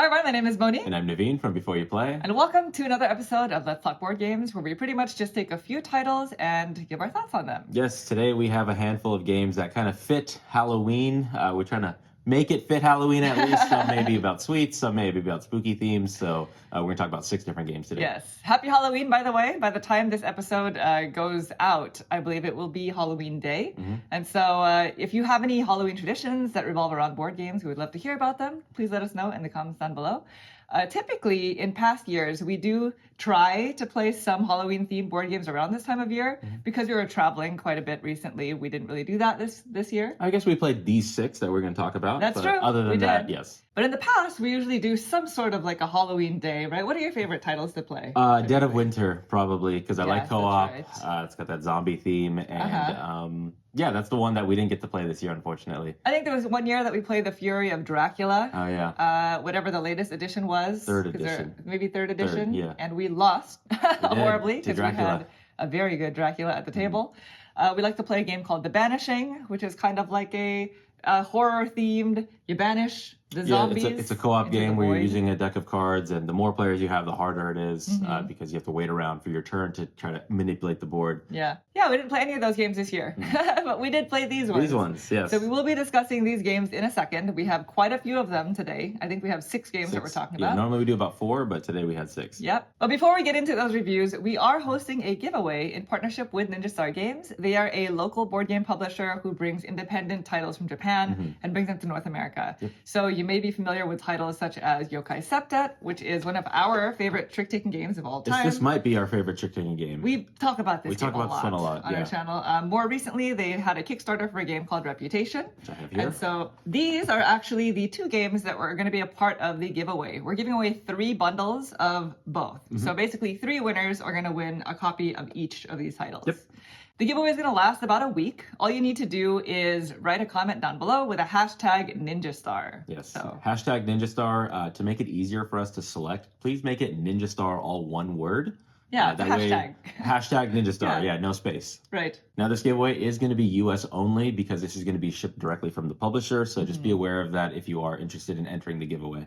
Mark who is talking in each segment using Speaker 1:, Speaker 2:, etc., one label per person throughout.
Speaker 1: Hi everyone, my name is Moni.
Speaker 2: And I'm Naveen from Before You Play.
Speaker 1: And welcome to another episode of Let's Talk Board Games, where we pretty much just take a few titles and give our thoughts on them.
Speaker 2: Yes, today we have a handful of games that kind of fit Halloween. We're trying to make it fit Halloween at least. Some may be about sweets, some may be about spooky themes. So we're going to talk about 6 different games today.
Speaker 1: Yes. Happy Halloween, by the way. By the time this episode goes out, I believe it will be Halloween Day.
Speaker 2: Mm-hmm.
Speaker 1: And so if you have any Halloween traditions that revolve around board games, we would love to hear about them. Please let us know in the comments down below. Typically, in past years, we do try to play some Halloween-themed board games around this time of year. Mm-hmm. Because we were traveling quite a bit recently, we didn't really do that this year.
Speaker 2: I guess we played these 6 that we're going to talk about.
Speaker 1: That's true.
Speaker 2: Other than that, yes.
Speaker 1: But in the past, we usually do some sort of like a Halloween day, right? What are your favorite titles to play?
Speaker 2: Dead of Winter, probably, because I like co-op.
Speaker 1: Right.
Speaker 2: It's got that zombie theme. And yeah, that's the one that we didn't get to play this year, unfortunately.
Speaker 1: I think there was one year that we played The Fury of Dracula.
Speaker 2: Oh, yeah.
Speaker 1: Whatever the latest edition was.
Speaker 2: Third edition.
Speaker 1: Maybe third edition.
Speaker 2: Yeah.
Speaker 1: And we lost horribly because we had a very good Dracula at the table. We like to play a game called The Banishing, which is kind of like a horror-themed, you banish the zombies.
Speaker 2: It's a co-op game where you're using a deck of cards, and the more players you have, the harder it is, because you have to wait around for your turn to try to manipulate the board.
Speaker 1: Yeah, we didn't play any of those games this year, but we did play these ones.
Speaker 2: These ones, yes.
Speaker 1: So we will be discussing these games in a second. We have quite a few of them today. I think we have 6 games that we're talking about.
Speaker 2: Normally we do about 4, but today we had 6.
Speaker 1: Yep. But before we get into those reviews, we are hosting a giveaway in partnership with Ninja Star Games. They are a local board game publisher who brings independent titles from Japan and brings them to North America. Yep. So you may be familiar with titles such as Yokai Septet, which is one of our favorite trick-taking games of all time.
Speaker 2: This might be our favorite trick-taking game.
Speaker 1: We talk about this game a lot on our channel. More recently, they had a Kickstarter for a game called Reputation.
Speaker 2: Which I have here.
Speaker 1: And so these are actually the 2 games that were going to be a part of the giveaway. We're giving away 3 bundles of both. So basically 3 winners are going to win a copy of each of these titles.
Speaker 2: Yep.
Speaker 1: The giveaway is going to last about a week. All you need to do is write a comment down below with a hashtag NinjaStar.
Speaker 2: Yes. So. Hashtag NinjaStar. To make it easier for us to select, please make it NinjaStar all one word.
Speaker 1: Yeah,
Speaker 2: that
Speaker 1: hashtag.
Speaker 2: Hashtag NinjaStar. Yeah, no space.
Speaker 1: Right.
Speaker 2: Now, this giveaway is going to be US only because this is going to be shipped directly from the publisher. So just be aware of that if you are interested in entering the giveaway.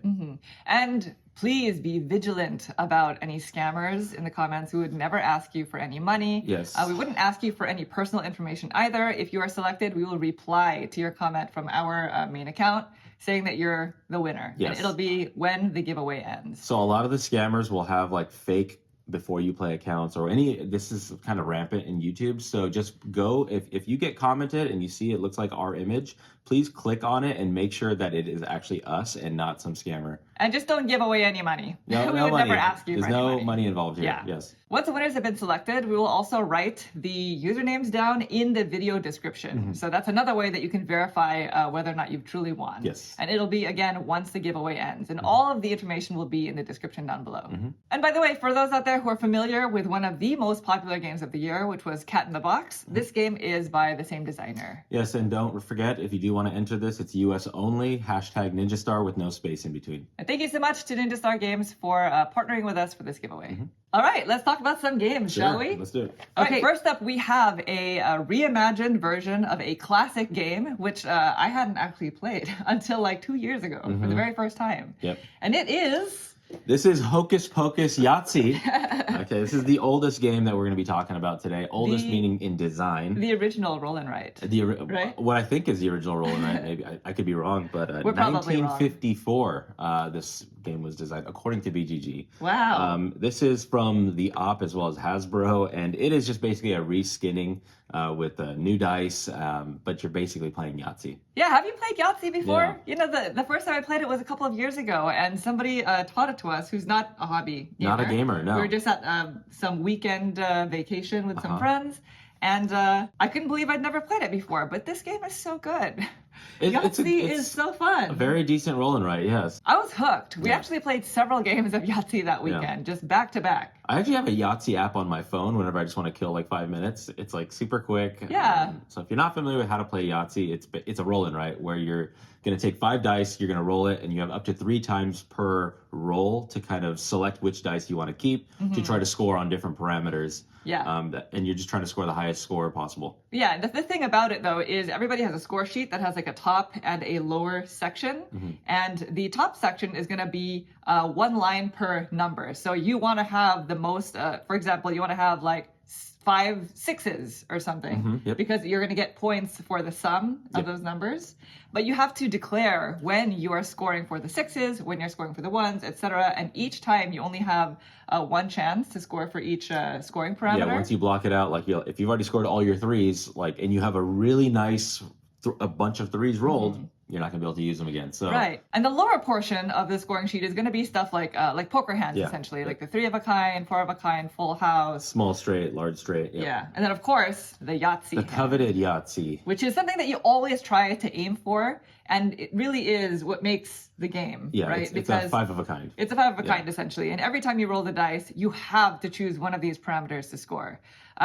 Speaker 2: And please be vigilant about any scammers in the comments. We would never ask you for any money. Yes.
Speaker 1: We wouldn't ask you for any personal information either. If you are selected, we will reply to your comment from our main account saying that you're the winner.
Speaker 2: Yes.
Speaker 1: And it'll be when the giveaway ends.
Speaker 2: So a lot of the scammers will have like fake before you play accounts or this is kind of rampant in YouTube. So just go, if you get commented and you see it looks like our image, please click on it and make sure that it is actually us and not some scammer.
Speaker 1: And just don't give away any money.
Speaker 2: No,
Speaker 1: we
Speaker 2: no
Speaker 1: would
Speaker 2: money.
Speaker 1: never ask you
Speaker 2: There's
Speaker 1: for any
Speaker 2: no
Speaker 1: money.
Speaker 2: money involved here.
Speaker 1: Yeah.
Speaker 2: Yes.
Speaker 1: Once the winners have been selected, we will also write the usernames down in the video description. So that's another way that you can verify whether or not you've truly won.
Speaker 2: Yes.
Speaker 1: And it'll be, again, once the giveaway ends. And all of the information will be in the description down below. And by the way, for those out there who are familiar with one of the most popular games of the year, which was Cat in the Box, this game is by the same designer.
Speaker 2: Yes, and don't forget, if you do want to enter this, it's US only, hashtag NinjaStar with no space in between.
Speaker 1: And thank you so much to Ninja Star Games for partnering with us for this giveaway. All right, let's talk about some games, shall we?
Speaker 2: Let's do it.
Speaker 1: Okay, first up, we have a reimagined version of a classic game, which I hadn't actually played until like 2 years ago for the very first time.
Speaker 2: Yep.
Speaker 1: And it is...
Speaker 2: This is Hocus Pocus Yahtzee. Okay, this is the oldest game that we're going to be talking about today. Oldest meaning in design.
Speaker 1: The original roll and write. Right?
Speaker 2: What I think is the original roll and write. Maybe I could be wrong, but
Speaker 1: We're probably
Speaker 2: 1954. This game was designed according to BGG.
Speaker 1: Wow.
Speaker 2: This is from the Op as well as Hasbro, and it is just basically a reskinning with new dice, but you're basically playing Yahtzee.
Speaker 1: Yeah, have you played Yahtzee before?
Speaker 2: Yeah.
Speaker 1: You know, the first time I played it was a couple of years ago, and somebody taught it to us who's not a hobby gamer.
Speaker 2: Not a gamer, no.
Speaker 1: We were just at some weekend vacation with some friends, and I couldn't believe I'd never played it before, but this game is so good. Yahtzee is so fun.
Speaker 2: A very decent roll and write, yes.
Speaker 1: I was hooked. We actually played several games of Yahtzee that weekend, just back to back.
Speaker 2: I actually have a Yahtzee app on my phone whenever I just want to kill like 5 minutes. It's like super quick.
Speaker 1: Yeah.
Speaker 2: So if you're not familiar with how to play Yahtzee, it's a roll and write where you're going to take 5 dice, you're going to roll it, and you have up to 3 times per roll to kind of select which dice you want to keep to try to score on different parameters.
Speaker 1: Yeah.
Speaker 2: And you're just trying to score the highest score possible.
Speaker 1: Yeah, the thing about it, though, is everybody has a score sheet that has like like a top and a lower section. And the top section is going to be one line per number. So you want to have the most, for example, you want to have like 5 6s or something, because you're going to get points for the sum of those numbers. But you have to declare when you are scoring for the 6s, when you're scoring for the 1s, etc. And each time you only have one chance to score for each scoring parameter.
Speaker 2: Yeah, once you block it out, like if you've already scored all your 3s, like, and you have a really nice a bunch of 3s rolled, you're not going to be able to use them again. So
Speaker 1: right. And the lower portion of the scoring sheet is going to be stuff like poker hands, essentially, like the 3 of a kind, 4 of a kind, full house,
Speaker 2: small straight, large straight.
Speaker 1: Yeah. And then of course the Yahtzee,
Speaker 2: the coveted Yahtzee,
Speaker 1: which is something that you always try to aim for, and it really is what makes the game.
Speaker 2: Yeah,
Speaker 1: right?
Speaker 2: It's a 5 of a kind.
Speaker 1: It's a 5 of a kind, essentially. And every time you roll the dice, you have to choose one of these parameters to score.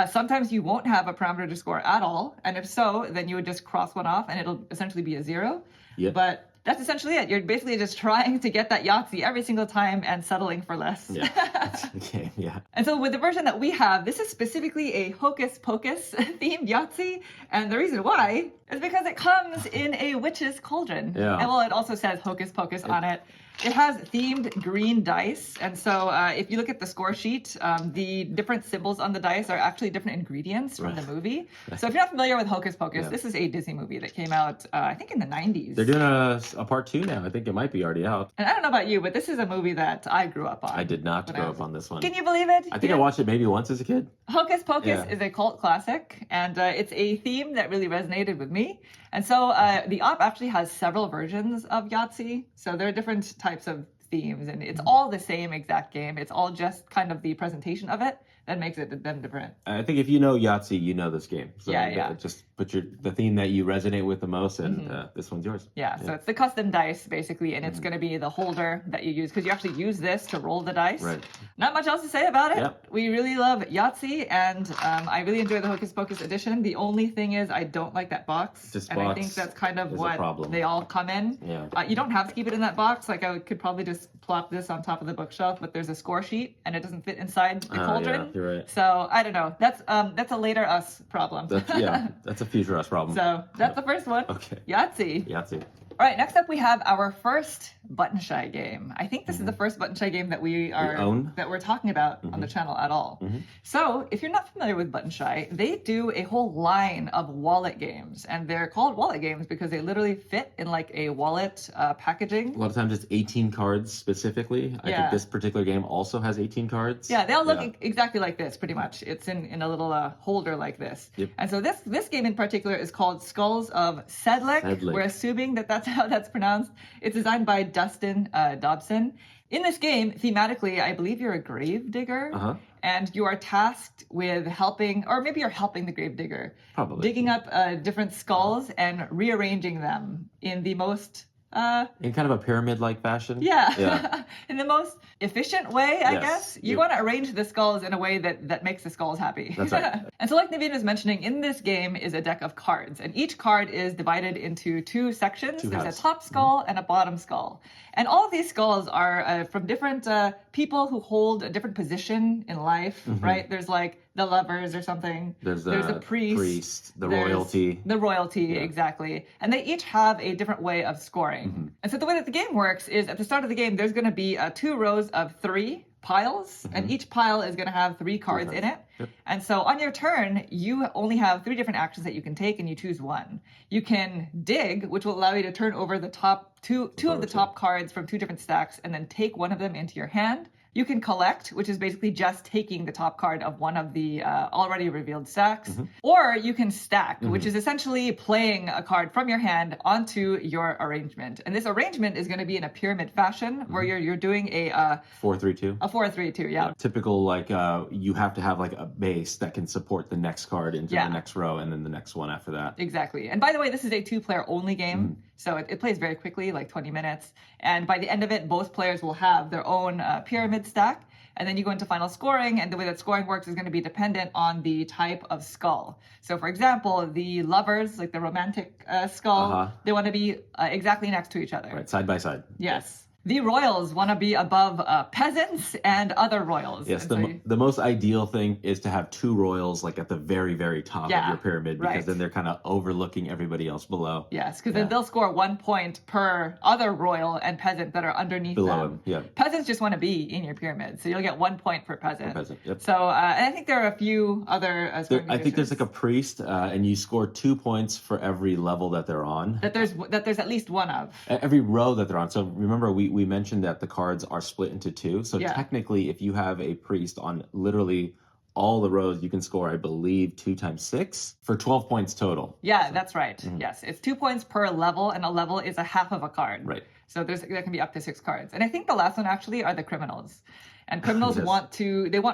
Speaker 1: Sometimes you won't have a parameter to score at all, and if so, then you would just cross one off and it'll essentially be a 0.
Speaker 2: Yep.
Speaker 1: But that's essentially it. You're basically just trying to get that Yahtzee every single time and settling for less.
Speaker 2: Yeah, that's the game, yeah.
Speaker 1: And so with the version that we have, this is specifically a Hocus Pocus themed Yahtzee. And the reason why is because it comes in a witch's cauldron.
Speaker 2: Yeah.
Speaker 1: And well, it also says Hocus Pocus on it. It has themed green dice. And so if you look at the score sheet, the different symbols on the dice are actually different ingredients from the movie. So if you're not familiar with Hocus Pocus, this is a Disney movie that came out, I think, in the 90s.
Speaker 2: They're doing a part 2 now. I think it might be already out.
Speaker 1: And I don't know about you, but this is a movie that I grew up on.
Speaker 2: I did not grow up on this one.
Speaker 1: Can you believe it?
Speaker 2: I think I watched it maybe once as a kid.
Speaker 1: Hocus Pocus is a cult classic, and it's a theme that really resonated with me. And so the op actually has several versions of Yahtzee. So there are different types of themes, and it's all the same exact game. It's all just kind of the presentation of it that makes it them different.
Speaker 2: I think if you know Yahtzee, you know this game. So
Speaker 1: yeah.
Speaker 2: Just put the theme that you resonate with the most, and this one's yours.
Speaker 1: Yeah, so it's the custom dice, basically, and it's going to be the holder that you use, because you actually use this to roll the dice.
Speaker 2: Right.
Speaker 1: Not much else to say about it.
Speaker 2: Yep.
Speaker 1: We really love Yahtzee, and I really enjoy the Hocus Pocus edition. The only thing is I don't like that box. I think that's kind of what they all come in.
Speaker 2: Yeah.
Speaker 1: You don't have to keep it in that box. Like, I could probably just plop this on top of the bookshelf, but there's a score sheet, and it doesn't fit inside the cauldron.
Speaker 2: Yeah, you're right.
Speaker 1: So, I don't know. That's a later us problem.
Speaker 2: That's a future us problem.
Speaker 1: So that's the first one.
Speaker 2: Okay.
Speaker 1: Yahtzee. All right, next up we have our first Button Shy game. I think this is the first Button Shy game that we're talking about on the channel at all. So if you're not familiar with Button Shy, they do a whole line of wallet games, and they're called wallet games because they literally fit in like a wallet packaging.
Speaker 2: A lot of times it's 18 cards specifically. I think this particular game also has 18 cards.
Speaker 1: Yeah, they all look exactly like this, pretty much. It's in a little holder like this.
Speaker 2: Yep.
Speaker 1: And so this game in particular is called Skulls of Sedlec. We're assuming that that's how that's pronounced. It's designed by Dustin Dobson. In this game, thematically, I believe you're a grave digger, and you are tasked with helping, or maybe you're helping the grave digger, digging up different skulls and rearranging them in the most
Speaker 2: in kind of a pyramid-like fashion.
Speaker 1: Yeah. In the most efficient way, I guess. You want to arrange the skulls in a way that makes the skulls happy.
Speaker 2: That's right.
Speaker 1: And so like Naveen was mentioning, in this game is a deck of cards, and each card is divided into 2 sections. There's a top skull and a bottom skull. And all of these skulls are from different people who hold a different position in life, right? There's like the lovers or something. There's a priest,
Speaker 2: the royalty.
Speaker 1: The royalty, exactly. And they each have a different way of scoring. And so the way that the game works is at the start of the game, there's going to be 2 rows of 3 piles, and each pile is going to have 3 cards in it. And so on your turn, you only have 3 different actions that you can take, and you choose one. You can dig, which will allow you to turn over the top two of the top cards from 2 different stacks, and then take one of them into your hand. You can collect, which is basically just taking the top card of one of the already revealed stacks. Or you can stack, which is essentially playing a card from your hand onto your arrangement. And this arrangement is going to be in a pyramid fashion, where you're doing a
Speaker 2: 4-3-2.
Speaker 1: A 4-3-2, yeah.
Speaker 2: Typical, like, you have to have like a base that can support the next card into the next row, and then the next one after that.
Speaker 1: Exactly. And by the way, this is a 2-player only game. So it plays very quickly, like 20 minutes. And by the end of it, both players will have their own pyramid stack. And then you go into final scoring, and the way that scoring works is going to be dependent on the type of skull. So for example, the lovers, like the romantic skull, they want to be exactly next to each other.
Speaker 2: Right, side by side.
Speaker 1: Yes. The royals want to be above peasants and other royals.
Speaker 2: Yes,
Speaker 1: And
Speaker 2: the most ideal thing is to have two royals like at the very, very top of your pyramid, because then they're kind of overlooking everybody else below.
Speaker 1: Yes, because then they'll score 1 point per other royal and peasant that are underneath
Speaker 2: below
Speaker 1: them.
Speaker 2: Yeah.
Speaker 1: Peasants just want to be in your pyramid, so you'll get 1 point per peasant.
Speaker 2: Yep.
Speaker 1: So and I think there are a few other
Speaker 2: I think there's like a priest, and you score 2 points for every level that they're on.
Speaker 1: That there's at least one of.
Speaker 2: Every row that they're on. So remember, we mentioned that the cards are split into two. So technically, if you have a priest on literally all the rows, you can score, I believe, 2 times 6 for 12 points total.
Speaker 1: Yeah, that's right. Yes, it's 2 points per level, and a level is a half of a card.
Speaker 2: Right.
Speaker 1: So there can be up to 6 cards. And I think the last one actually are the criminals. And criminals want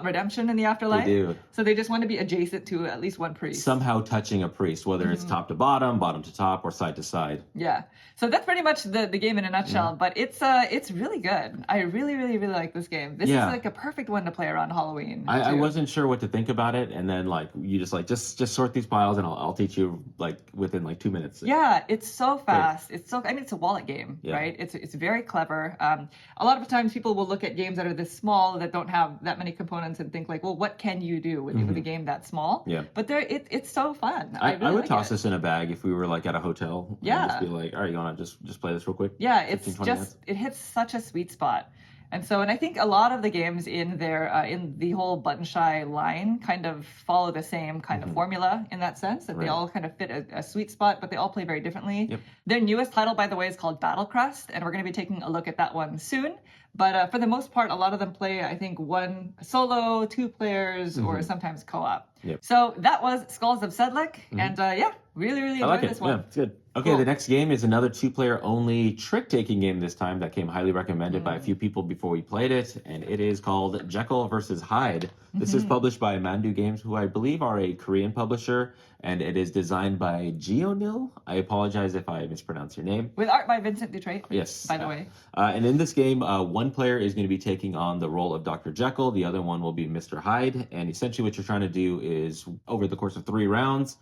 Speaker 1: redemption in the afterlife.
Speaker 2: They do.
Speaker 1: So they just want to be adjacent to at least one priest.
Speaker 2: Somehow touching a priest, whether it's top to bottom to top, or side to side.
Speaker 1: Yeah. So that's pretty much the game in a nutshell. But it's really good. I really, really, really like this game. This is like a perfect one to play around Halloween.
Speaker 2: I wasn't sure what to think about it, and then you just sort these piles, and I'll teach you within 2 minutes.
Speaker 1: Yeah, it's so fast. It's it's a wallet game, right? It's very clever. A lot of times people will look at games that are this small, that don't have that many components, and think well, what can you do with a game that small?
Speaker 2: Yeah.
Speaker 1: But it's so fun.
Speaker 2: I would toss this in a bag if we were at a hotel.
Speaker 1: Yeah.
Speaker 2: And just be like, all right, you want to just play this real quick?
Speaker 1: Yeah, it's
Speaker 2: 15,
Speaker 1: just it hits such a sweet spot. And I think a lot of the games in the whole Button Shy line kind of follow the same kind of formula in that sense, that they all kind of fit a sweet spot, but they all play very differently.
Speaker 2: Yep.
Speaker 1: Their newest title, by the way, is called Battle Crest, and we're going to be taking a look at that one soon. But for the most part, a lot of them play, I think, one solo, 2 players, or sometimes co-op.
Speaker 2: Yep.
Speaker 1: So that was Skulls of Sedlec, and really, really enjoyed this one.
Speaker 2: Yeah, it's good. Okay, cool. The next game is another 2-player only trick-taking game this time that came highly recommended by a few people before we played it, and it is called Jekyll versus Hyde. This is published by Mandu Games, who I believe are a Korean publisher, and it is designed by Gionil. I apologize if I mispronounce your name.
Speaker 1: With art by Vincent Dutrait.
Speaker 2: Yes.
Speaker 1: By the way.
Speaker 2: And in this game, one player is going to be taking on the role of Dr. Jekyll. The other one will be Mr. Hyde. And essentially what you're trying to do is, over the course of 3 rounds,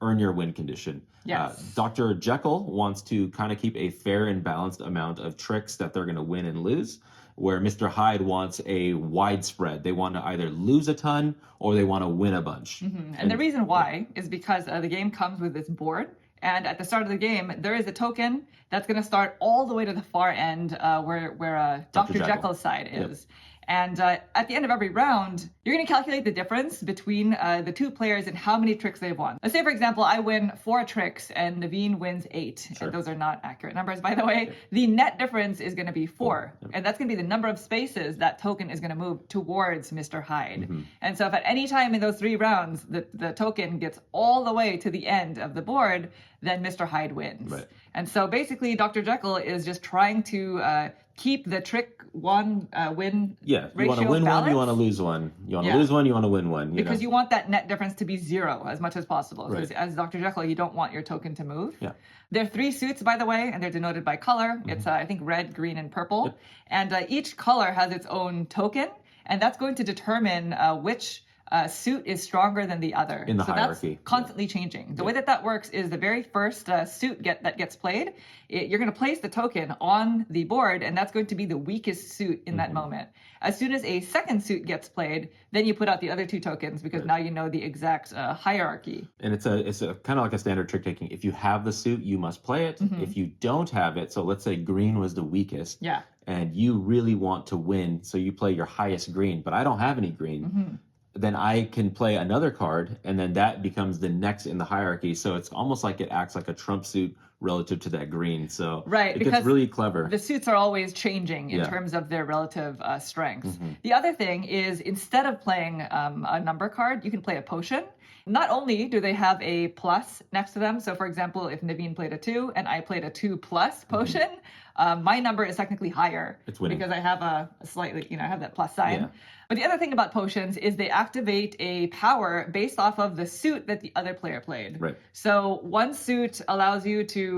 Speaker 2: earn your win condition.
Speaker 1: Yes.
Speaker 2: Dr. Jekyll wants to kind of keep a fair and balanced amount of tricks that they're going to win and lose, where Mr. Hyde wants a widespread. They want to either lose a ton or they want to win a bunch.
Speaker 1: And the reason why is because the game comes with this board. And at the start of the game, there is a token that's going to start all the way to the far end where Dr. Jekyll's side is. Yep. And at the end of every round, you're going to calculate the difference between the 2 players and how many tricks they've won. Let's say, for example, I win 4 tricks and Naveen wins 8.
Speaker 2: Sure.
Speaker 1: And those are not accurate numbers, by the way. Yep. The net difference is going to be 4.
Speaker 2: Yep.
Speaker 1: And that's going to be the number of spaces that token is going to move towards Mr. Hyde. And so if at any time in those 3 rounds, the token gets all the way to the end of the board, then Mr. Hyde wins.
Speaker 2: Right.
Speaker 1: And so basically, Dr. Jekyll is just trying to keep the trick win ratio
Speaker 2: you want to win
Speaker 1: balanced.
Speaker 2: one, you want to lose one. You want to lose one, you want to win one.
Speaker 1: Because you want that net difference to be 0 as much as possible.
Speaker 2: Right.
Speaker 1: As Dr. Jekyll, you don't want your token to move.
Speaker 2: Yeah.
Speaker 1: There are 3 suits, by the way, and they're denoted by color. It's, I think, red, green, and purple.
Speaker 2: Yep.
Speaker 1: And each color has its own token, and that's going to determine which suit is stronger than the other.
Speaker 2: In the hierarchy.
Speaker 1: That's constantly changing. The way that works is the very first suit that gets played, you're going to place the token on the board, and that's going to be the weakest suit in that moment. As soon as a second suit gets played, then you put out the other 2 tokens, because now you know the exact hierarchy.
Speaker 2: And it's a kind of like a standard trick taking. If you have the suit, you must play it. If you don't have it, so let's say green was the weakest.
Speaker 1: Yeah.
Speaker 2: And you really want to win, so you play your highest green, but I don't have any green. Then I can play another card, and then that becomes the next in the hierarchy. So it's almost like it acts like a trump suit relative to that green. So
Speaker 1: right,
Speaker 2: it gets really clever.
Speaker 1: The suits are always changing in terms of their relative strengths. The other thing is, instead of playing a number card, you can play a potion. Not only do they have a plus next to them, so for example, if Naveen played a 2 and I played a 2 plus potion, my number is technically higher.
Speaker 2: It's winning.
Speaker 1: Because I have a slightly, I have that plus sign.
Speaker 2: Yeah.
Speaker 1: But the other thing about potions is they activate a power based off of the suit that the other player played.
Speaker 2: Right.
Speaker 1: So one suit allows you to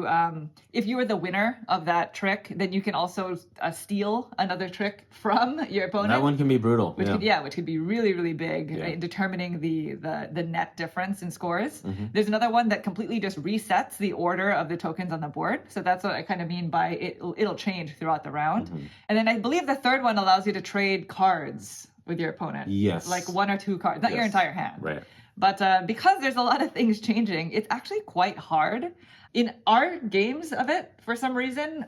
Speaker 1: if you were the winner of that trick, then you can also steal another trick from your opponent.
Speaker 2: That one can be brutal.
Speaker 1: Which could be really, really big in determining the net difference in scores. There's another one that completely just resets the order of the tokens on the board. So that's what I kind of mean by it'll change throughout the round. And then I believe the third one allows you to trade cards with your opponent.
Speaker 2: Yes.
Speaker 1: Like 1 or 2 cards, not your entire hand.
Speaker 2: Right.
Speaker 1: But because there's a lot of things changing, it's actually quite hard. In our games of it, for some reason,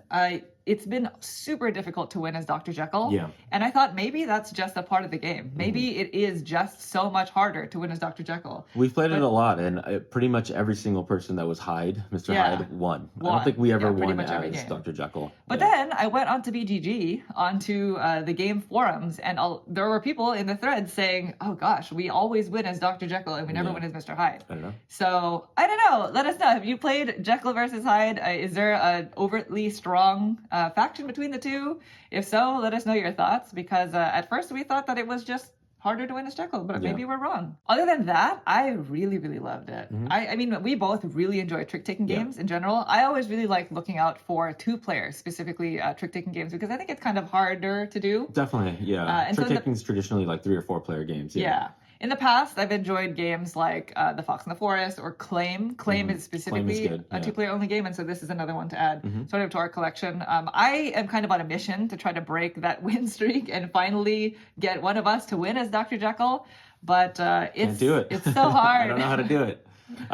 Speaker 1: it's been super difficult to win as Dr. Jekyll.
Speaker 2: Yeah.
Speaker 1: And I thought maybe that's just a part of the game. Maybe it is just so much harder to win as Dr. Jekyll.
Speaker 2: We've played it a lot, and pretty much every single person that was Hyde, Mr. Hyde, won. I don't think we ever won as Dr. Jekyll.
Speaker 1: But then I went onto BGG, onto the game forums, and there were people in the thread saying, oh gosh, we always win as Dr. Jekyll and we never win as Mr. Hyde.
Speaker 2: I don't know.
Speaker 1: So, I don't know. Let us know. Have you played Jekyll versus Hyde? Is there an overtly strong faction between the two? If so, let us know your thoughts, because at first we thought that it was just harder to win as Jekyll, but maybe we're wrong. Other than that, I really, really loved it. I mean, we both really enjoy trick-taking games in general. I always really like looking out for 2-player, specifically trick-taking games, because I think it's kind of harder to do.
Speaker 2: Definitely, yeah. Trick-taking is traditionally like 3 or 4-player games.
Speaker 1: Yeah. In the past, I've enjoyed games like The Fox and the Forest or Claim. Claim is specifically a 2-player only game, and so this is another one to add sort of to our collection. I am kind of on a mission to try to break that win streak and finally get one of us to win as Dr. Jekyll, but
Speaker 2: Can't do it.
Speaker 1: It's so hard.
Speaker 2: I don't know how to do it.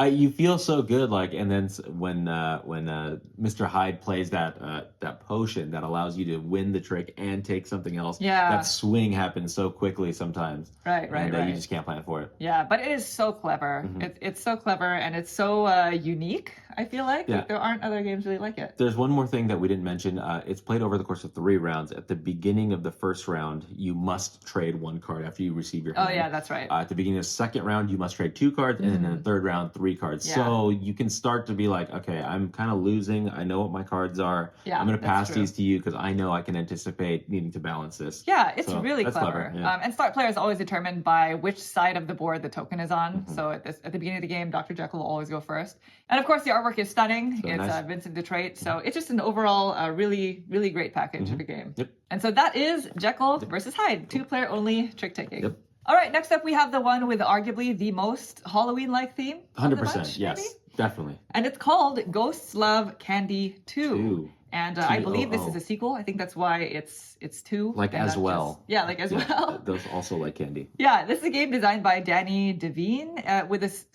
Speaker 2: You feel so good, like, and then when Mr. Hyde plays that potion that allows you to win the trick and take something else, that swing happens so quickly sometimes.
Speaker 1: Right.
Speaker 2: You just can't plan for it.
Speaker 1: Yeah, but it is so clever. It's so clever, and it's so unique, I feel like. Like, there aren't other games really like it.
Speaker 2: There's one more thing that we didn't mention. It's played over the course of 3 rounds. At the beginning of the first round, you must trade 1 card after you receive your hand.
Speaker 1: Oh, yeah, that's right.
Speaker 2: At the beginning of the second round, you must trade 2 cards, and then in the third round, 3 cards. So you can start to be like, okay, I'm kind of losing. I know what my cards are. I'm going to pass these to you because I know I can anticipate needing to balance this.
Speaker 1: Yeah, it's really clever. And start player is always determined by which side of the board the token is on. So at the beginning of the game, Dr. Jekyll will always go first. And of course, the artwork is stunning. So it's Vincent Detroit. So it's just an overall really, really great package of a game. And so that is Jekyll versus Hyde, 2-player only trick-taking. All right, next up we have the one with arguably the most Halloween-like theme.
Speaker 2: 100%, yes,
Speaker 1: maybe?
Speaker 2: definitely.
Speaker 1: And it's called Ghosts Love Candy 2. And I believe this is a sequel. I think that's why it's 2.
Speaker 2: Like as well.
Speaker 1: Like as well.
Speaker 2: Those also like candy.
Speaker 1: Yeah, this is a game designed by Danny Devine.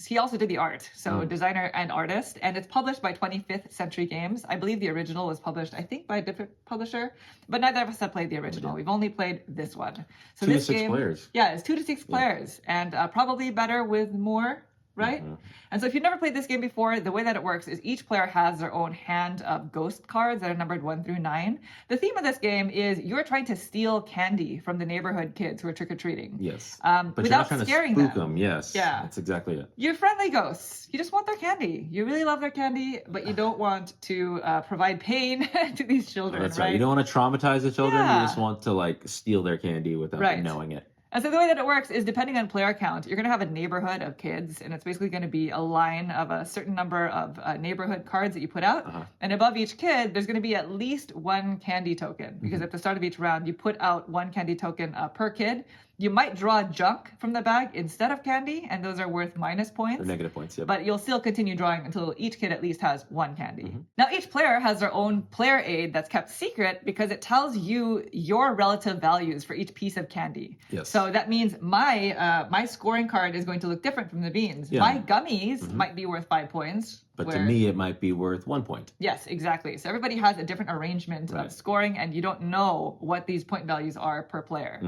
Speaker 1: He also did the art, so designer and artist. And it's published by 25th Century Games. I believe the original was published, I think, by a different publisher. But neither of us have played the original. We've only played this one. So
Speaker 2: 2
Speaker 1: this
Speaker 2: to 6
Speaker 1: game,
Speaker 2: players.
Speaker 1: Yeah, it's 2 to 6 players. And probably better with more. Right? And so if you've never played this game before, the way that it works is each player has their own hand of ghost cards that are numbered 1 through 9. The theme of this game is you're trying to steal candy from the neighborhood kids who are trick-or-treating.
Speaker 2: Yes.
Speaker 1: But
Speaker 2: without
Speaker 1: you're not
Speaker 2: trying
Speaker 1: scaring
Speaker 2: to spook them. Yes.
Speaker 1: Yeah.
Speaker 2: That's exactly it.
Speaker 1: You're friendly ghosts. You just want their candy. You really love their candy, but you don't want to provide pain to these children.
Speaker 2: That's right. You don't want to traumatize the children.
Speaker 1: Yeah.
Speaker 2: You just want to like steal their candy without them knowing it.
Speaker 1: And so the way that it works is depending on player count, you're going to have a neighborhood of kids, and it's basically going to be a line of a certain number of neighborhood cards that you put out. And above each kid, there's going to be at least 1 candy token, because at the start of each round, you put out 1 candy token per kid. You might draw junk from the bag instead of candy, and those are worth minus points.
Speaker 2: Or negative points,
Speaker 1: But you'll still continue drawing until each kid at least has 1 candy. Now, each player has their own player aid that's kept secret because it tells you your relative values for each piece of candy.
Speaker 2: Yes.
Speaker 1: So that means my scoring card is going to look different from the beans.
Speaker 2: Yeah.
Speaker 1: My gummies might be worth 5 points.
Speaker 2: But to me, it might be worth 1 point.
Speaker 1: Yes, exactly. So everybody has a different arrangement of scoring, and you don't know what these point values are per player.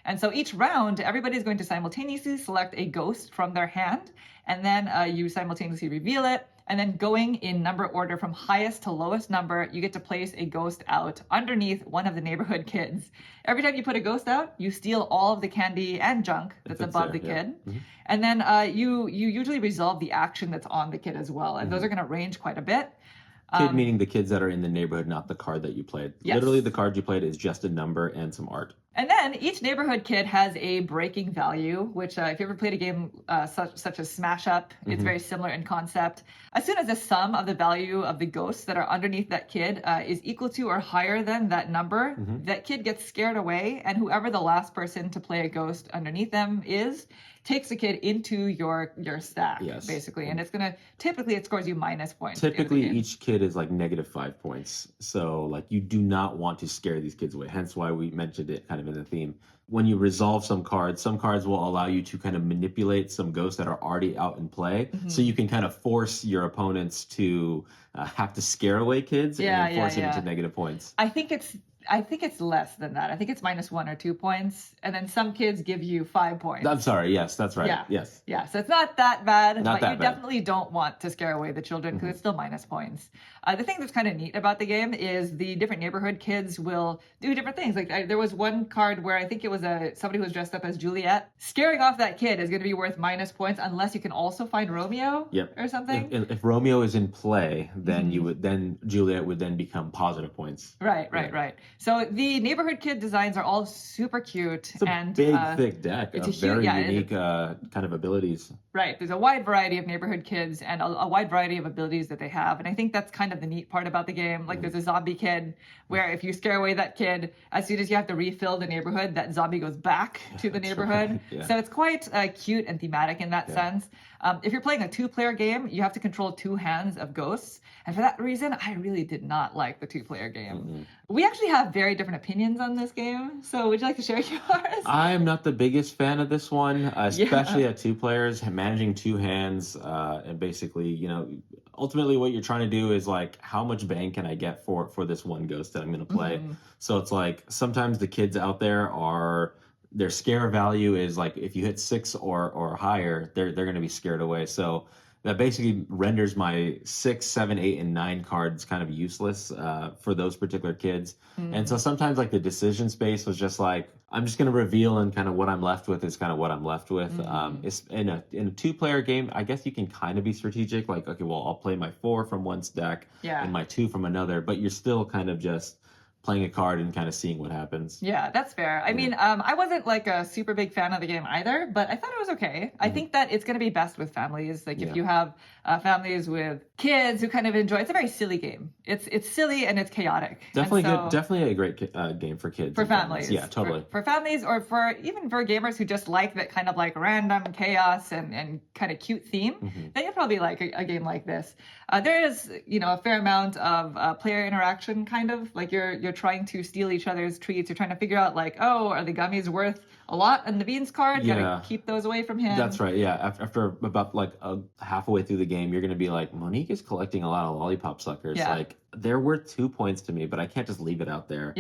Speaker 1: And so each round, everybody is going to simultaneously select a ghost from their hand, and then you simultaneously reveal it. And then going in number order from highest to lowest number, you get to place a ghost out underneath one of the neighborhood kids. Every time you put a ghost out, you steal all of the candy and junk that's above the kid. And then you usually resolve the action that's on the kid as well. And those are going to range quite a bit.
Speaker 2: Kid meaning the kids that are in the neighborhood, not the card that you played.
Speaker 1: Yes.
Speaker 2: Literally, the card you played is just a number and some art.
Speaker 1: And then each neighborhood kid has a breaking value, which if you ever played a game such as Smash Up, it's very similar in concept. As soon as the sum of the value of the ghosts that are underneath that kid is equal to or higher than that number, that kid gets scared away, and whoever the last person to play a ghost underneath them is, takes the kid into your stack, basically. And it's going to, typically it scores you minus points.
Speaker 2: Typically each kid is like -5 points. So like you do not want to scare these kids away. Hence why we mentioned it kind of in the theme. When you resolve some cards will allow you to kind of manipulate some ghosts that are already out in play. So you can kind of force your opponents to have to scare away kids and then force it into negative points.
Speaker 1: I think it's less than that. I think it's -1 or 2 points. And then some kids give you 5 points.
Speaker 2: I'm sorry. Yes, that's right.
Speaker 1: Yeah.
Speaker 2: Yes.
Speaker 1: Yeah. So it's not that bad, but you
Speaker 2: bad.
Speaker 1: definitely don't want to scare away the children because it's still minus points. The thing that's kind of neat about the game is the different neighborhood kids will do different things. Like there was one card where I think it was somebody who was dressed up as Juliet. Scaring off that kid is going to be worth minus points unless you can also find Romeo or something.
Speaker 2: If Romeo is in play, then Juliet would then become positive points.
Speaker 1: Right. So the neighborhood kid designs are all super cute.
Speaker 2: It's a big, thick deck of very unique kind of abilities.
Speaker 1: Right. There's a wide variety of neighborhood kids and a wide variety of abilities that they have. And I think that's kind of the neat part about the game. Like there's a zombie kid where if you scare away that kid, as soon as you have to refill the neighborhood, that zombie goes back to the neighborhood.
Speaker 2: Right.
Speaker 1: So it's quite cute and thematic in that sense. If you're playing a 2-player game, you have to control 2 hands of ghosts. And for that reason, I really did not like the 2-player game. We actually have very different opinions on this game. So would you like to share yours?
Speaker 2: I am not the biggest fan of this one, especially at 2 players, managing 2 hands. And basically, ultimately what you're trying to do is like, how much bang can I get for this one ghost that I'm going to play? So it's like, sometimes the kids out there their scare value is like, if you hit 6 or higher, they're going to be scared away. So that basically renders my 6, 7, 8, and 9 cards kind of useless for those particular kids. And so sometimes like the decision space was just like, I'm just going to reveal, and kind of what I'm left with is kind of what I'm left with. It's in a 2-player game, I guess you can kind of be strategic. Like, okay, well, I'll play my 4 from one stack and my 2 from another, but you're still kind of just playing a card and kind of seeing what happens.
Speaker 1: Yeah, that's fair. I mean, I wasn't like a super big fan of the game either, but I thought it was okay. I think that it's going to be best with families. Like if you have families with kids who kind of enjoy, it's a very silly game. It's silly and it's chaotic.
Speaker 2: Definitely good. Definitely a great game for kids.
Speaker 1: For families.
Speaker 2: Yeah, totally.
Speaker 1: For families, or even for gamers who just like that kind of like random chaos and kind of cute theme, then you'll probably like a game like this. There is, a fair amount of player interaction, kind of like you're trying to steal each other's treats. You're trying to figure out like, oh, are the gummies worth a lot in the beans card? You gotta keep those away from him.
Speaker 2: That's right. Yeah. After about like halfway through the game, you're gonna be like, Monique is collecting a lot of lollipop suckers.
Speaker 1: Yeah.
Speaker 2: Like they're worth 2 points to me, but I can't just leave it out there.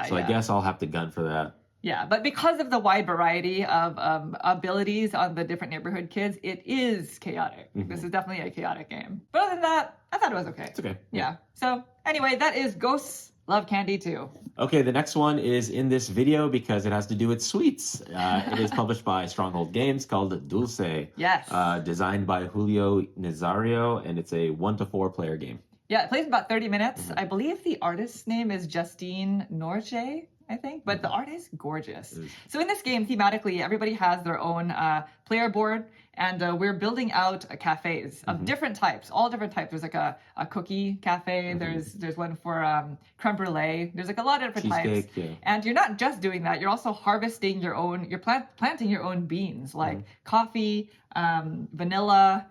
Speaker 2: So I guess I'll have to gun for that.
Speaker 1: Yeah, but because of the wide variety of abilities on the different neighborhood kids, it is chaotic. This is definitely a chaotic game. But other than that, I thought it was okay.
Speaker 2: It's okay.
Speaker 1: Yeah. So anyway, that is Ghosts Love Candy 2.
Speaker 2: Okay, the next one is in this video because it has to do with sweets. It is published by Stronghold Games, called Dulce.
Speaker 1: Yes.
Speaker 2: Designed by Julio Nazario, and it's a 1 to 4 player game.
Speaker 1: Yeah, it plays in about 30 minutes. I believe the artist's name is Justine Norche, I think, but the art is gorgeous. So in this game, thematically, everybody has their own player board, and we're building out cafes of different types, all different types. There's like a cookie cafe. There's one for creme brulee. There's like a lot of different types.
Speaker 2: Yeah.
Speaker 1: And you're not just doing that. You're also harvesting your own. You're planting your own beans, like coffee, vanilla,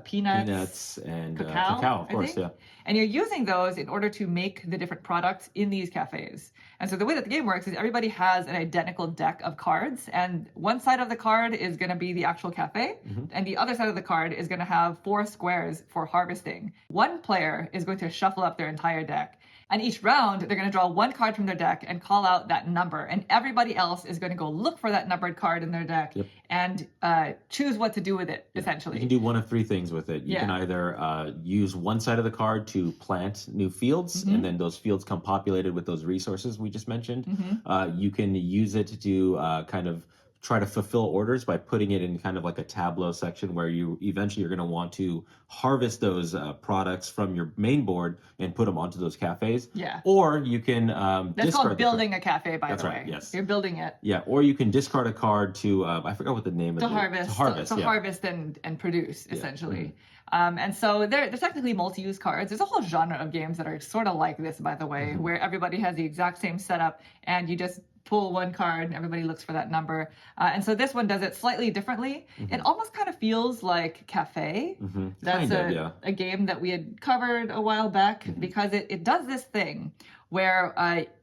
Speaker 1: peanuts
Speaker 2: and
Speaker 1: cacao,
Speaker 2: of course, yeah.
Speaker 1: And you're using those in order to make the different products in these cafes. And so the way that the game works is everybody has an identical deck of cards, and one side of the card is going to be the actual cafe, and the other side of the card is going to have 4 squares for harvesting. One player is going to shuffle up their entire deck, and each round they're going to draw 1 card from their deck and call out that number, and everybody else is going to go look for that numbered card in their deck and choose what to do with it, essentially.
Speaker 2: You can do one of 3 things with it. You can either use one side of the card to plant new fields, and then those fields come populated with those resources we just mentioned. You can use it to kind of try to fulfill orders by putting it in kind of like a tableau section where you eventually you're going to want to harvest those products from your main board and put them onto those cafes.
Speaker 1: Yeah.
Speaker 2: Or you can
Speaker 1: That's called building a cafe, by the way.
Speaker 2: That's right, yes.
Speaker 1: You're building it.
Speaker 2: Yeah, or you can discard a card to, I forgot what the name of it is.
Speaker 1: To harvest and produce, essentially. And so they're technically multi-use cards. There's a whole genre of games that are sort of like this, by the way, where everybody has the exact same setup and you just pull one card and everybody looks for that number. And so this one does it slightly differently. It almost kind of feels like Cafe. That's a game that we had covered a while back because it does this thing where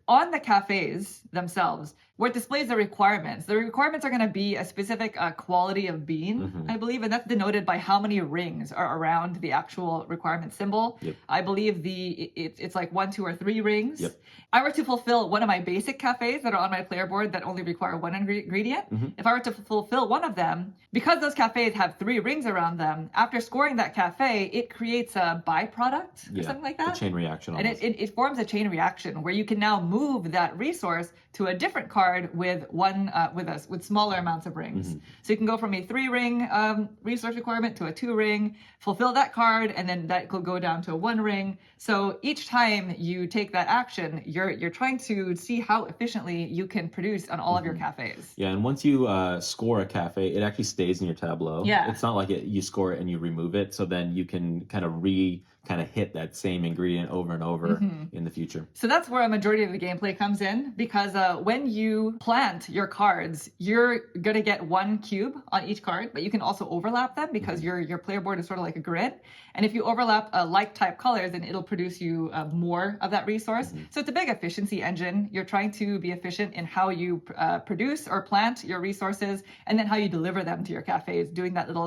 Speaker 1: on the cafes themselves, where it displays the requirements are going to be a specific quality of bean, I believe, and that's denoted by how many rings are around the actual requirement symbol. I believe it's like 1, 2, or 3 rings. I were to fulfill one of my basic cafes that are on my player board that only require one ingredient, if I were to fulfill one of them, because those cafes have 3 rings around them, after scoring that cafe, it creates a byproduct or something like that.
Speaker 2: A chain reaction.
Speaker 1: And it forms a chain reaction where you can now move that resource to a different card with with smaller amounts of rings. So you can go from a 3-ring resource requirement to a 2-ring, fulfill that card, and then that could go down to a 1 ring. So each time you take that action, you're trying to see how efficiently you can produce on all of your cafes.
Speaker 2: Yeah, and once you score a cafe, it actually stays in your tableau.
Speaker 1: Yeah.
Speaker 2: It's not like you score it and you remove it, so then you can kind of hit that same ingredient over and over in the future.
Speaker 1: So that's where a majority of the gameplay comes in, because when you plant your cards, you're going to get 1 cube on each card, but you can also overlap them because your player board is sort of like a grid. And if you overlap like type colors, then it'll produce you more of that resource. So it's a big efficiency engine. You're trying to be efficient in how you produce or plant your resources, and then how you deliver them to your cafes, doing that little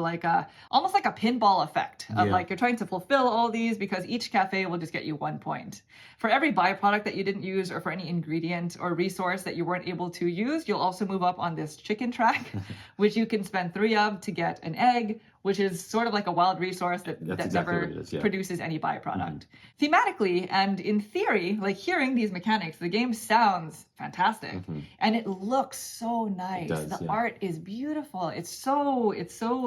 Speaker 1: almost like a pinball effect of like you're trying to fulfill all these, because each cafe will just get you 1 point. For every byproduct that you didn't use, or for any ingredient or resource that you weren't able to use, you'll also move up on this chicken track, which you can spend 3 of to get an egg, which is sort of like a wild resource that never produces any byproduct. Thematically and in theory, like hearing these mechanics, the game sounds fantastic, and it looks so nice. The art is beautiful. It's so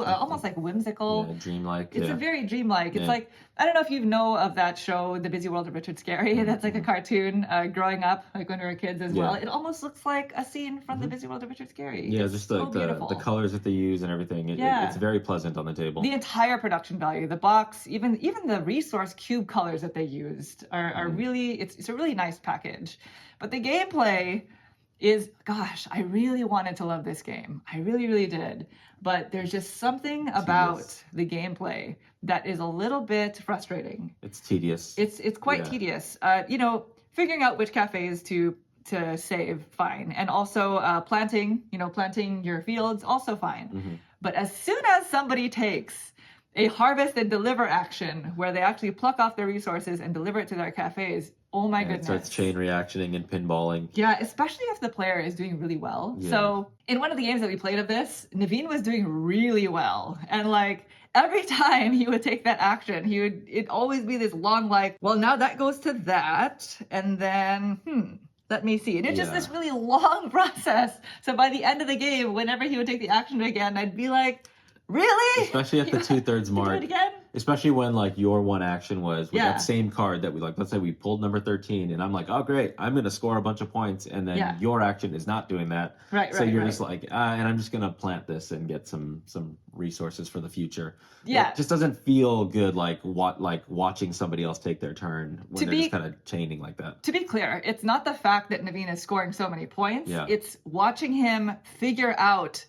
Speaker 1: almost like whimsical.
Speaker 2: Yeah, dreamlike.
Speaker 1: It's a very dreamlike. It's like, I don't know if you know of that show, The Busy World of Richard Scarry. That's like a cartoon growing up, like when we were kids as well. It almost looks like a scene from The Busy World of Richard Scarry.
Speaker 2: Yeah, it's just like the colors that they use and everything. It's very pleasant on the table.
Speaker 1: The entire production value, the box, even the resource cube colors that they used are really, it's a really nice package. But the gameplay is, gosh, I really wanted to love this game. I really, really did. But there's just something about the gameplay that is a little bit frustrating.
Speaker 2: It's tedious.
Speaker 1: It's quite tedious. Figuring out which cafes to save, fine. And also planting your fields, also fine. But as soon as somebody takes a harvest and deliver action where they actually pluck off their resources and deliver it to their cafes, oh my goodness.
Speaker 2: So it's chain reactioning and pinballing.
Speaker 1: Yeah, especially if the player is doing really well. Yeah. So in one of the games that we played of this, Naveen was doing really well. And like every time he would take that action, it'd always be this long well, now that goes to that. And then, let me see. And it's just this really long process. So by the end of the game, whenever he would take the action again, I'd be like, really?
Speaker 2: Especially at the 2/3 mark.
Speaker 1: Do it again?
Speaker 2: Especially when like your one action was with that same card that we let's say we pulled number 13 and I'm like, oh great, I'm going to score a bunch of points, and then your action is not doing that. So you're just like, and I'm just going to plant this and get some resources for the future. Yeah. It just doesn't feel good like watching somebody else take their turn when they're just kind of chaining like that.
Speaker 1: To be clear, it's not the fact that Naveen is scoring so many points. Yeah. It's watching him figure out,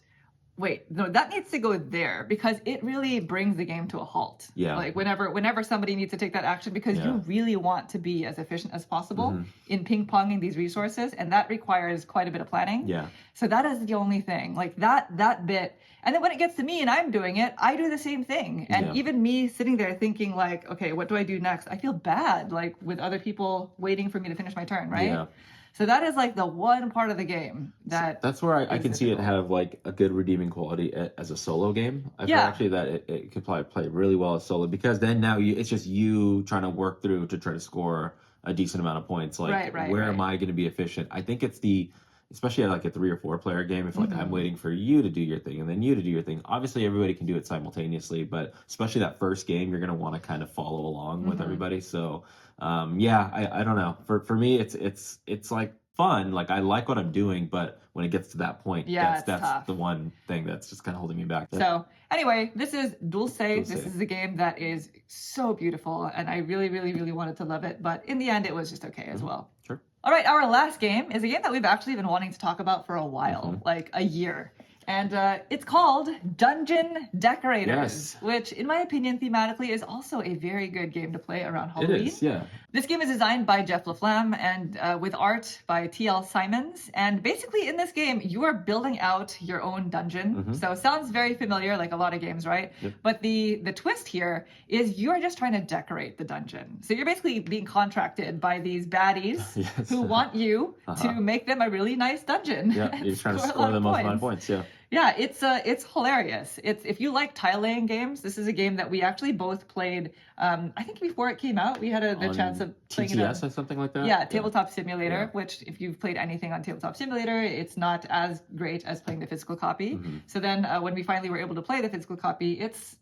Speaker 1: wait, no, that needs to go there, because it really brings the game to a halt. Yeah. Like whenever somebody needs to take that action, because you really want to be as efficient as possible in ping-ponging these resources, and that requires quite a bit of planning. Yeah. So that is the only thing. Like that bit. And then when it gets to me and I'm doing it, I do the same thing. And even me sitting there thinking like, okay, what do I do next? I feel bad, like with other people waiting for me to finish my turn, right? Yeah. So that is like the one part of the game
Speaker 2: that's where I can see it have like a good redeeming quality as a solo game. I feel actually that it could probably play really well as solo, because then now it's just you trying to work through to try to score a decent amount of points. Like where am I going to be efficient? I think it's the especially at like a 3 or 4 player game, if like I'm waiting for you to do your thing and then you to do your thing, obviously everybody can do it simultaneously, but especially that first game, you're going to want to kind of follow along with everybody. So yeah, I don't know. For me, it's like fun. Like I like what I'm doing, but when it gets to that point, that's
Speaker 1: tough.
Speaker 2: the one thing that's just kind of holding me back.
Speaker 1: So anyway, this is Dulce. This is a game that is so beautiful, and I really, really, really wanted to love it, but in the end, it was just okay as well.
Speaker 2: Sure.
Speaker 1: All right, our last game is a game that we've actually been wanting to talk about for a while, like a year. And it's called Dungeon Decorators, which, in my opinion, thematically is also a very good game to play around Halloween.
Speaker 2: It is, yeah.
Speaker 1: This game is designed by Jeff LaFlamme and with art by T.L. Simons. And basically, in this game, you are building out your own dungeon. So it sounds very familiar, like a lot of games, right?
Speaker 2: Yep.
Speaker 1: But the twist here is you are just trying to decorate the dungeon. So you're basically being contracted by these baddies who want you to make them a really nice dungeon.
Speaker 2: Yeah, you're trying to score the most amount of points, yeah.
Speaker 1: Yeah, it's hilarious. If you like tile laying games, this is a game that we actually both played. I think before it came out, we had the chance of playing
Speaker 2: TTS or something like that.
Speaker 1: Yeah, Tabletop Simulator. Which, if you've played anything on Tabletop Simulator, it's not as great as playing the physical copy. So then, when we finally were able to play the physical copy, it's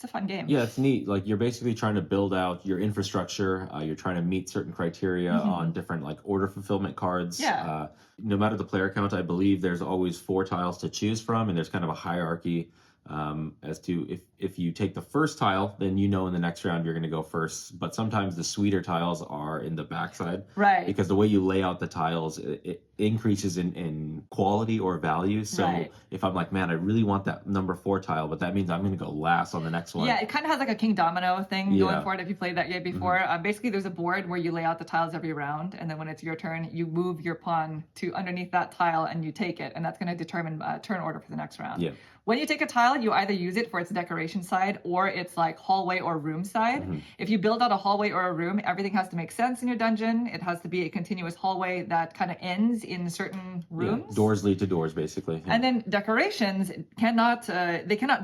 Speaker 1: a fun game.
Speaker 2: Yeah, it's neat. Like you're basically trying to build out your infrastructure. You're trying to meet certain criteria on different like order fulfillment cards.
Speaker 1: Yeah.
Speaker 2: No matter the player count, I believe there's always 4 tiles to choose from, and there's kind of a hierarchy as to if you take the first tile, then you know in the next round you're going to go first. But sometimes the sweeter tiles are in the backside.
Speaker 1: Right.
Speaker 2: Because the way you lay out the tiles, it increases in quality or value. So if I'm like, man, I really want that number 4 tile, but that means I'm going to go last on the next one.
Speaker 1: Yeah, it kind of has like a King Domino thing going for it if you played that game before. Basically, there's a board where you lay out the tiles every round, and then when it's your turn, you move your pawn to underneath that tile and you take it, and that's going to determine turn order for the next round.
Speaker 2: Yeah.
Speaker 1: When you take a tile, you either use it for its decoration side or its like hallway or room side. If you build out a hallway or a room, everything has to make sense in your dungeon. It has to be a continuous hallway that kind of ends in certain rooms.
Speaker 2: Yeah. Doors lead to doors, basically. Yeah.
Speaker 1: And then decorations cannot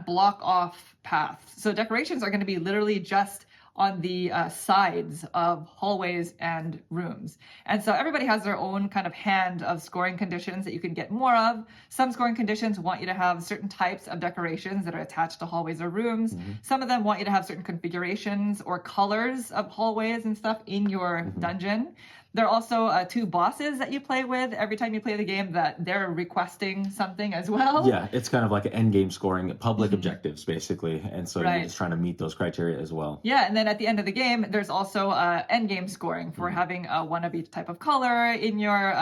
Speaker 1: block off paths. So decorations are going to be literally just on the sides of hallways and rooms. And so everybody has their own kind of hand of scoring conditions that you can get more of. Some scoring conditions want you to have certain types of decorations that are attached to hallways or rooms. Some of them want you to have certain configurations or colors of hallways and stuff in your dungeon. There are also 2 bosses that you play with every time you play the game that they're requesting something as well.
Speaker 2: Yeah, it's kind of like an end game scoring, public objectives, basically. And so you're just trying to meet those criteria as well.
Speaker 1: Yeah, and then at the end of the game, there's also end game scoring for having one of each type of color in your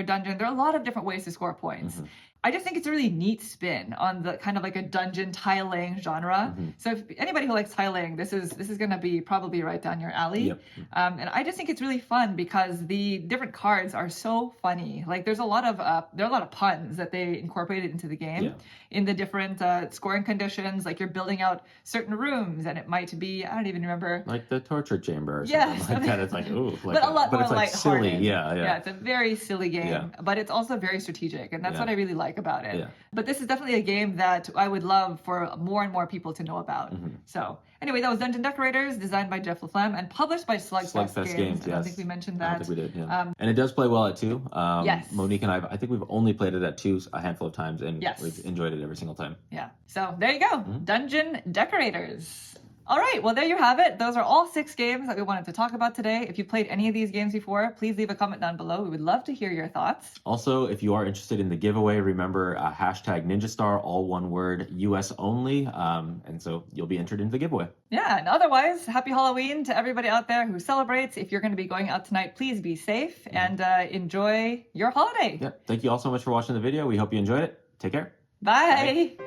Speaker 1: dungeon. There are a lot of different ways to score points. I just think it's a really neat spin on the kind of like a dungeon tile laying genre. So if anybody who likes tile laying, this is going to be probably right down your alley. And I just think it's really fun because the different cards are so funny. Like there are a lot of puns that they incorporated into the game in the different scoring conditions. Like you're building out certain rooms, and it might be, I don't even remember,
Speaker 2: like the torture chamber or something like that. It's like, ooh, like,
Speaker 1: but a lot more
Speaker 2: it's like silly.
Speaker 1: Yeah, it's a very silly game, but it's also very strategic, and that's what I really like about it. But this is definitely a game that I would love for more and more people to know about. So anyway, that was Dungeon Decorators, designed by Jeff LaFlamme and published by Slugfest Games. I don't think we mentioned that.
Speaker 2: I don't think we did, yeah. And it does play well at 2.
Speaker 1: Yes.
Speaker 2: Monique and I think we've only played it at 2 a handful of times, and we've enjoyed it every single time.
Speaker 1: Yeah. So there you go. Dungeon Decorators. All right, well, there you have it. Those are all 6 games that we wanted to talk about today. If you played any of these games before, please leave a comment down below. We would love to hear your thoughts.
Speaker 2: Also, if you are interested in the giveaway, remember hashtag NinjaStar, all one word, US only. And so you'll be entered into the giveaway.
Speaker 1: Yeah, and otherwise, happy Halloween to everybody out there who celebrates. If you're going to be going out tonight, please be safe and enjoy your holiday.
Speaker 2: Yeah, thank you all so much for watching the video. We hope you enjoyed it. Take care.
Speaker 1: Bye.